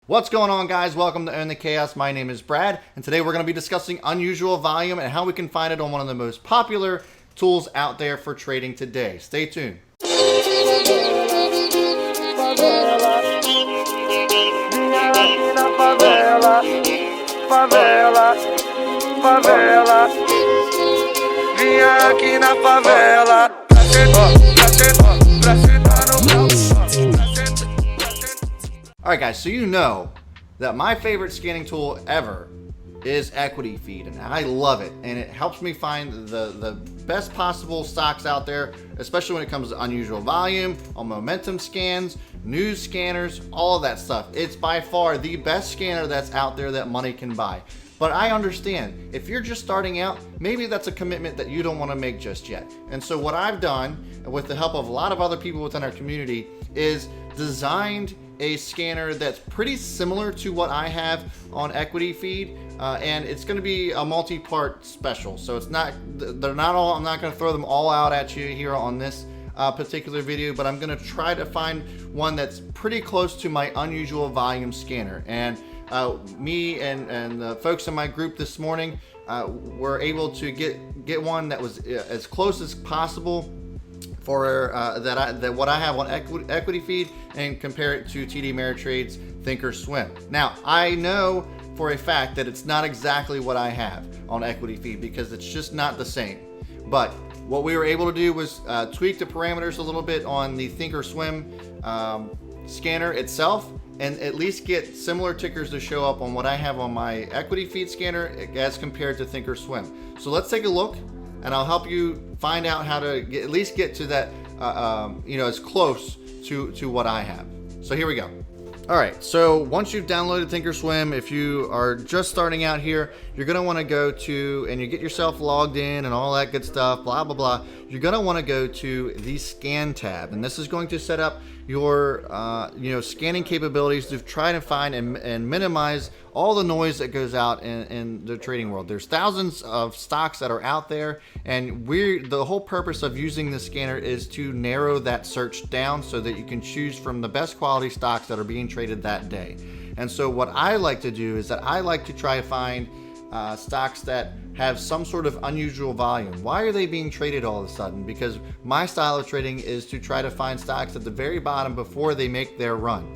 What's going on, guys? Welcome to Own the Chaos. My name is Brad, and today we're going to be discussing unusual volume and how we can find it on one of the most popular tools out there for trading today. Stay tuned. Alright guys, so you know that my favorite scanning tool ever is Equity Feed, and I love it, and it helps me find the best possible stocks out there, especially when it comes to unusual volume, on momentum scans, news scanners, all of that stuff. It's by far the best scanner that's out there that money can buy. But I understand, if you're just starting out, maybe that's a commitment that you don't want to make just yet. And so what I've done, with the help of a lot of other people within our community, is designed a scanner that's pretty similar to what I have on Equity Feed, and it's going to be a multi-part special. So it's not, they're not all, I'm not going to throw them all out at you here on this particular video, but I'm going to try to find one that's pretty close to my unusual volume scanner. And me and the folks in my group this morning were able to get one that was as close as possible for that what I have on Equity Feed, and compare it to TD Ameritrade's THINKorSWIM. Now, I know for a fact that it's not exactly what I have on Equity Feed because it's just not the same. But what we were able to do was tweak the parameters a little bit on the THINKorSWIM scanner itself, and at least get similar tickers to show up on what I have on my Equity Feed scanner as compared to THINKorSWIM. So let's take a look, and I'll help you find out how to at least get to that, as close to what I have. So here we go. All right, so once you've downloaded THINKorSWIM, if you are just starting out here, you're gonna wanna go to, and you get yourself logged in and all that good stuff, blah, blah, blah. You're gonna wanna go to the Scan tab, and this is going to set up your scanning capabilities to try to find and minimize all the noise that goes out in the trading world. There's thousands of stocks that are out there, and the whole purpose of using the scanner is to narrow that search down so that you can choose from the best quality stocks that are being traded that day. And so what I like to do is that I like to try to find stocks that have some sort of unusual volume. Why are they being traded all of a sudden? Because my style of trading is to try to find stocks at the very bottom before they make their run.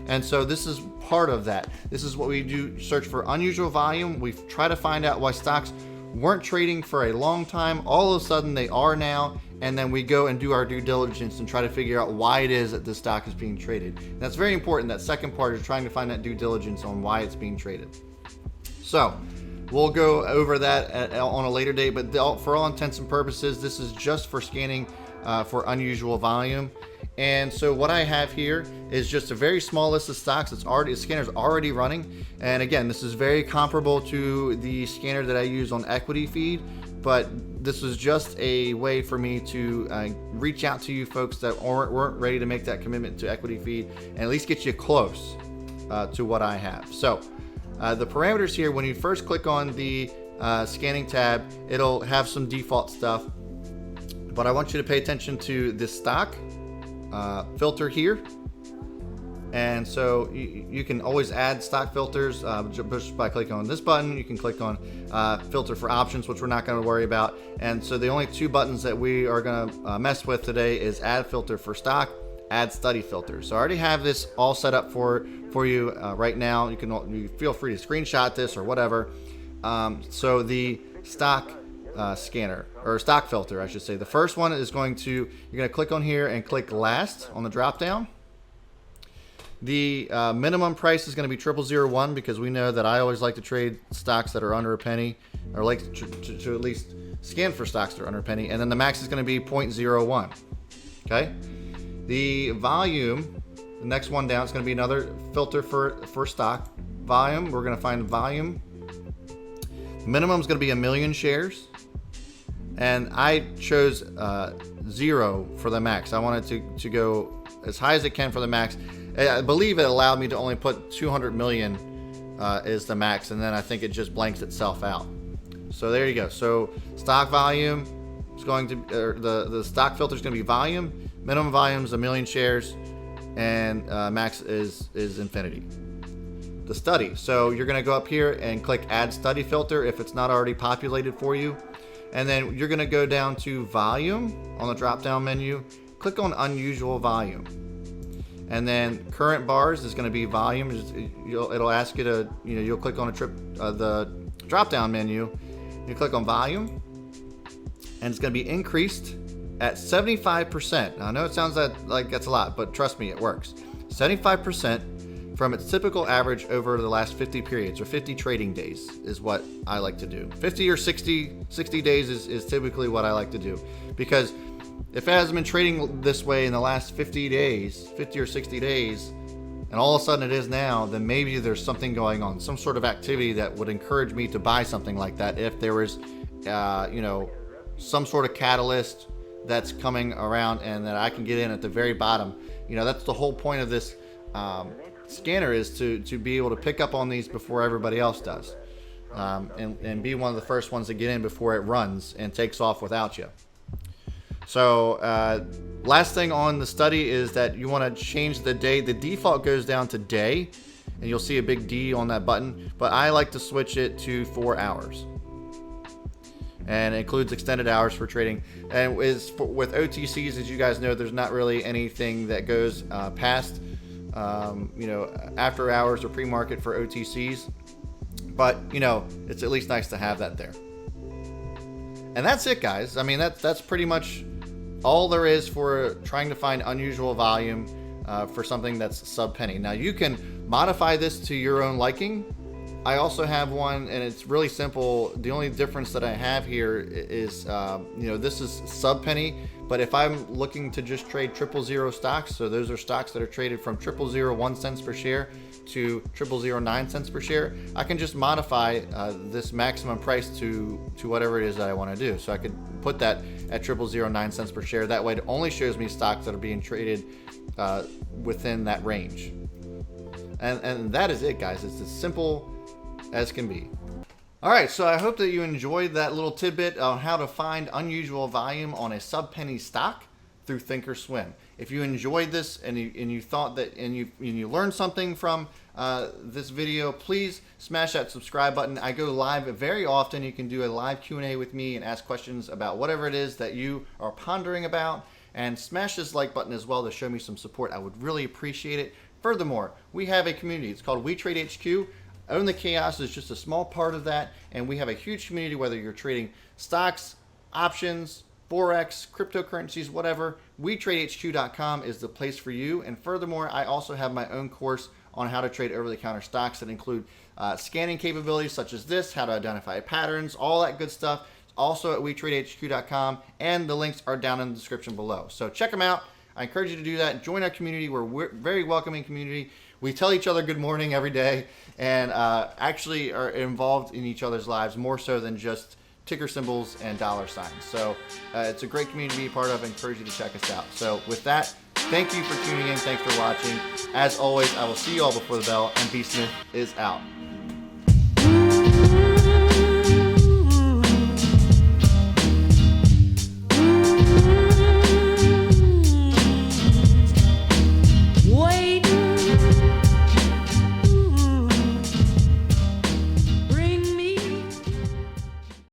And so this is part of that. This is what we do, search for unusual volume. We try to find out why stocks weren't trading for a long time. All of a sudden they are now, and then we go and do our due diligence and try to figure out why it is that this stock is being traded. And that's very important. That second part is trying to find that due diligence on why it's being traded. So we'll go over that on a later date, but for all intents and purposes, this is just for scanning for unusual volume. And so what I have here is just a very small list of stocks. The scanner's already running. And again, this is very comparable to the scanner that I use on Equity Feed, but this was just a way for me to reach out to you folks that weren't ready to make that commitment to Equity Feed, and at least get you close to what I have. So the parameters here, when you first click on the scanning tab, it'll have some default stuff, but I want you to pay attention to this stock filter here. And so you can always add stock filters just by clicking on this button. You can click on filter for options, which we're not going to worry about. And so the only two buttons that we are going to mess with today is add filter for stock, add study filter. So I already have this all set up for you right now. You feel free to screenshot this or whatever. So the stock scanner, or stock filter I should say, the first one is you're going to click on here and click last on the drop down. The minimum price is going to be 0001, because we know that I always like to trade stocks that are under a penny, or like to at least scan for stocks that are under a penny. And then the max is going to be 0.01. Okay. The volume, the next one down, is going to be another filter for stock volume. We're going to find volume. Minimum is going to be 1 million shares, and I chose 0 for the max. I wanted to go as high as it can for the max. I believe it allowed me to only put 200 million is the max, and then I think it just blanks itself out. So there you go. So stock volume is going to, or the stock filter is going to be volume. Minimum volume is 1 million shares, and max is infinity. the study. So you're going to go up here and click add study filter if it's not already populated for you. And then you're going to go down to volume on the drop down menu, click on unusual volume. And then current bars is going to be volume. It'll ask you to, you'll click on the drop down menu, you click on volume, and it's going to be increased at 75%. Now, I know it sounds like that's a lot, but trust me, it works. 75% from its typical average over the last 50 periods, or 50 trading days is what I like to do. 50 or 60 days is typically what I like to do, because if it hasn't been trading this way in the last 50 or 60 days, and all of a sudden it is now, then maybe there's something going on, some sort of activity that would encourage me to buy something like that. If there was, some sort of catalyst that's coming around and that I can get in at the very bottom. That's the whole point of this scanner, is to be able to pick up on these before everybody else does, and be one of the first ones to get in before it runs and takes off without you. So last thing on the study is that you want to change the day. The default goes down to day, and you'll see a big D on that button, but I like to switch it to 4 hours. And it includes extended hours for trading. And with OTCs, as you guys know, there's not really anything that goes past after hours or pre-market for OTCs, but it's at least nice to have that there. And that's it, guys. I mean, that's pretty much all there is for trying to find unusual volume for something that's sub penny. Now, you can modify this to your own liking. I also have one, and it's really simple. The only difference that I have here is, this is sub penny, but if I'm looking to just trade 000 stocks, so those are stocks that are traded from 000 1 cents per share to 000 9 cents per share, I can just modify this maximum price to whatever it is that I want to do. So I could put that at 000 9 cents per share. That way it only shows me stocks that are being traded within that range. And that is it, guys. It's as simple as can be. All right, so I hope that you enjoyed that little tidbit on how to find unusual volume on a sub-penny stock through THINKorSWIM. If you enjoyed this and you thought that and you learned something from this video, please smash that subscribe button. I go live very often. You can do a live Q&A with me and ask questions about whatever it is that you are pondering about. And smash this like button as well to show me some support. I would really appreciate it. Furthermore, we have a community. It's called We Trade HQ. Own the Chaos is just a small part of that, and we have a huge community, whether you're trading stocks, options, Forex, cryptocurrencies, whatever. WeTradeHQ.com is the place for you. And furthermore, I also have my own course on how to trade over-the-counter stocks that include scanning capabilities such as this, how to identify patterns, all that good stuff. It's also at WeTradeHQ.com, and the links are down in the description below. So check them out. I encourage you to do that. Join our community. We're a very welcoming community. We tell each other good morning every day, and actually are involved in each other's lives more so than just ticker symbols and dollar signs. So it's a great community to be a part of. I encourage you to check us out. So with that, thank you for tuning in. Thanks for watching. As always, I will see you all before the bell, and B Smith is out.